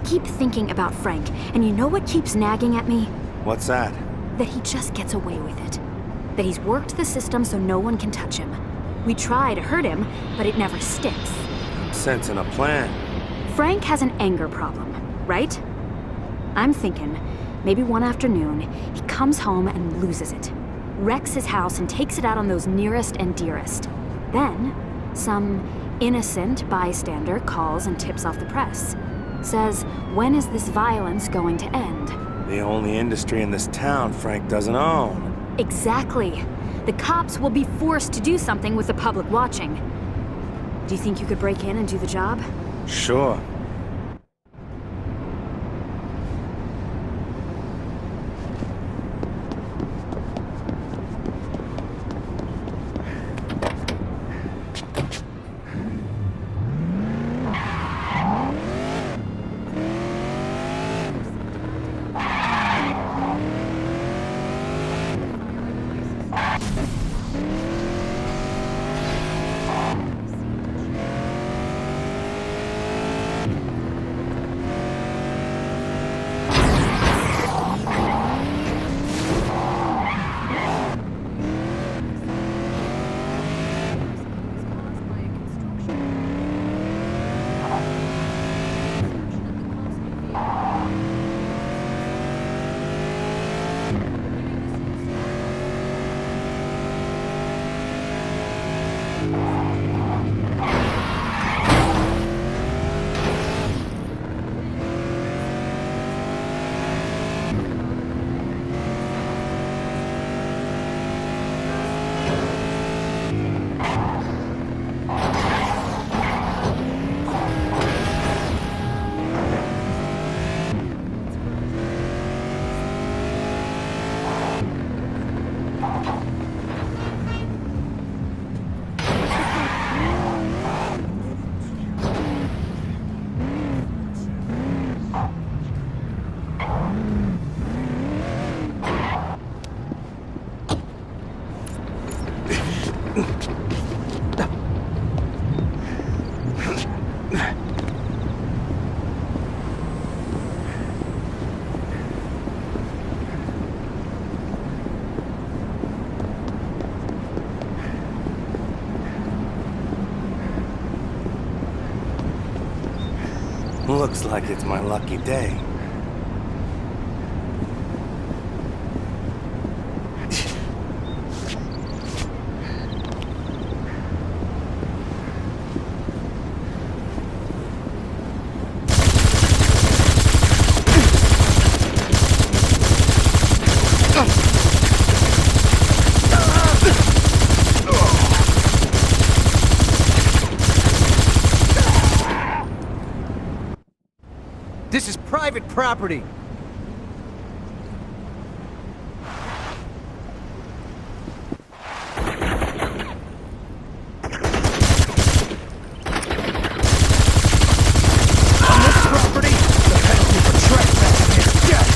keep thinking about Frank, and you know what keeps nagging at me? What's that? That he just gets away with it. That he's worked the system so no one can touch him. We try to hurt him, but it never sticks. I'm sensing a plan. Frank has an anger problem, right? I'm thinking, maybe one afternoon, he comes home and loses it. Wrecks his house and takes it out on those nearest and dearest. Then, some innocent bystander calls and tips off the press. Says, when is this violence going to end? The only industry in this town Frank doesn't own. Exactly. The cops will be forced to do something with the public watching. Do you think you could break in and do the job? Sure. Looks like it's my lucky day. This is private property. On this property, the penalty for trespassing is death.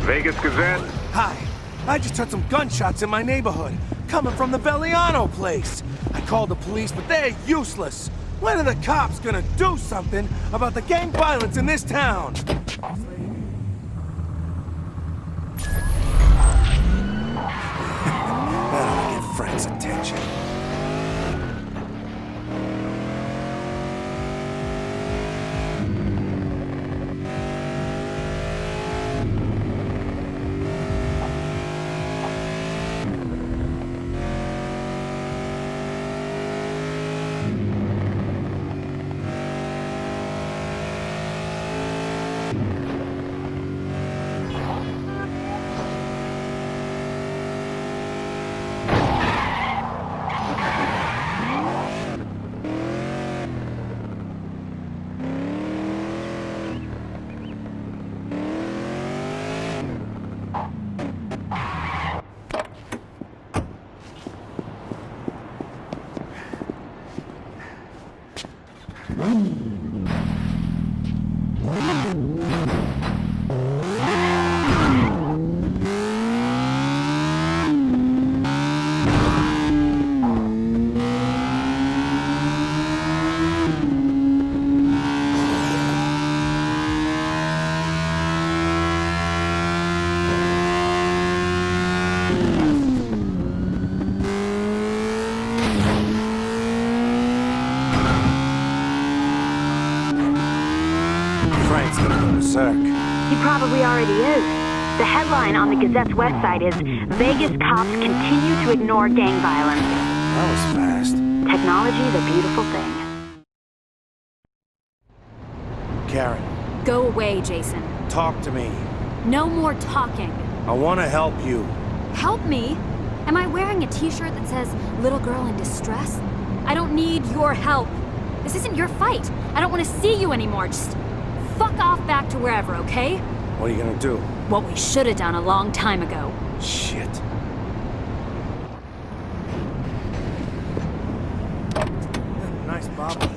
Vegas Gazette? Hi. I just heard some gunshots in my neighborhood, coming from the Belliano place. I called the police, but they're useless. When are the cops gonna do something about the gang violence in this town? That'll get Frank's attention. Frank's gonna go berserk. He probably already is. The headline on the Gazette's website is, Vegas cops continue to ignore gang violence. That was fast. Technology's a beautiful thing. Karen, Go away, Jason. talk to me. No more talking. I wanna help you. Help me? Am I wearing a t-shirt that says, little girl in distress? I don't need your help. This isn't your fight. I don't want to see you anymore. Just fuck off back to wherever, okay? What are you gonna do? What we should have done a long time ago. Shit. Nice bobble.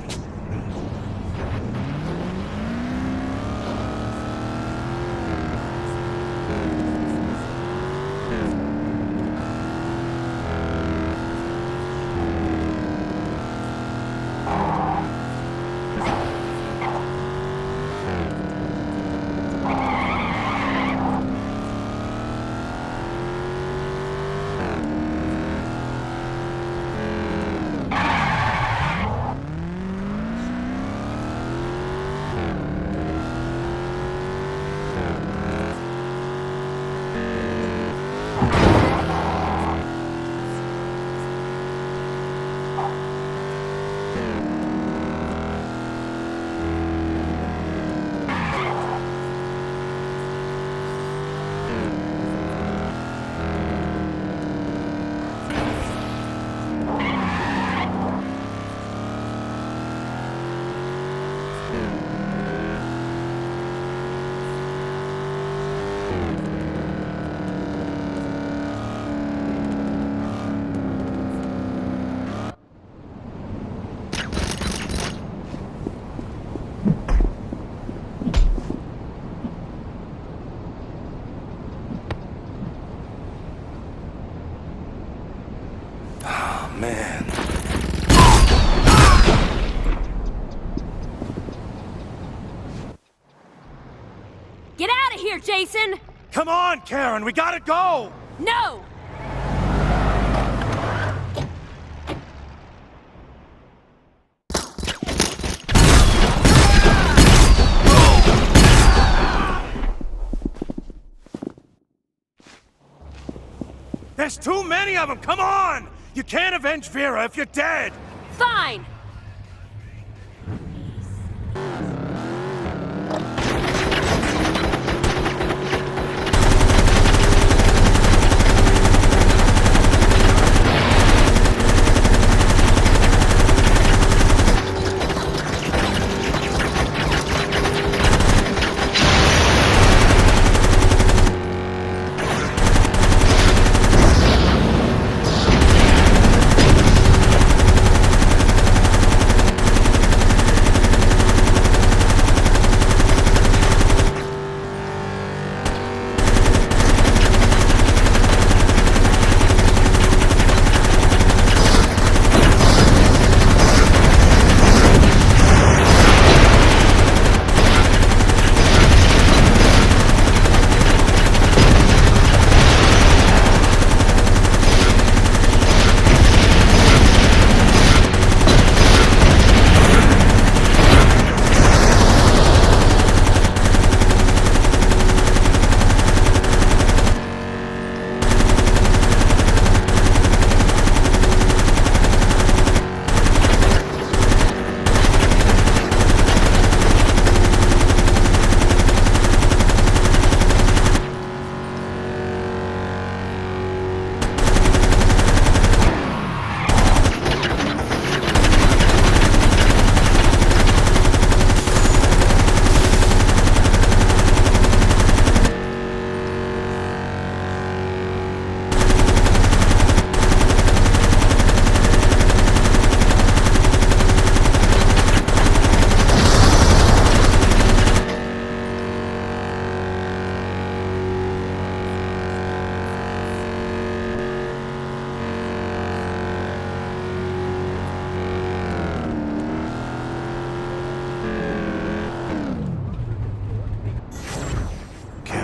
Man. Get out of here, Jason! Come on, Karen, we gotta go! No! There's too many of them, come on! You can't avenge Vera if you're dead! Fine!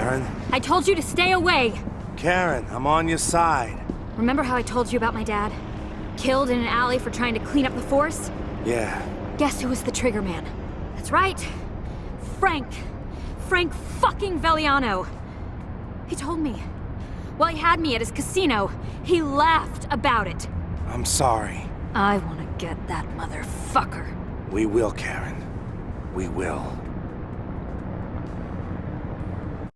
Karen. I told you to stay away! Karen, I'm on your side. Remember how I told you about my dad? Killed in an alley for trying to clean up the force? Yeah. Guess who was the trigger man? That's right. Frank. Frank fucking Veliano. He told me. While he had me at his casino, he laughed about it. I'm sorry. I want to get that motherfucker. We will, Karen. We will.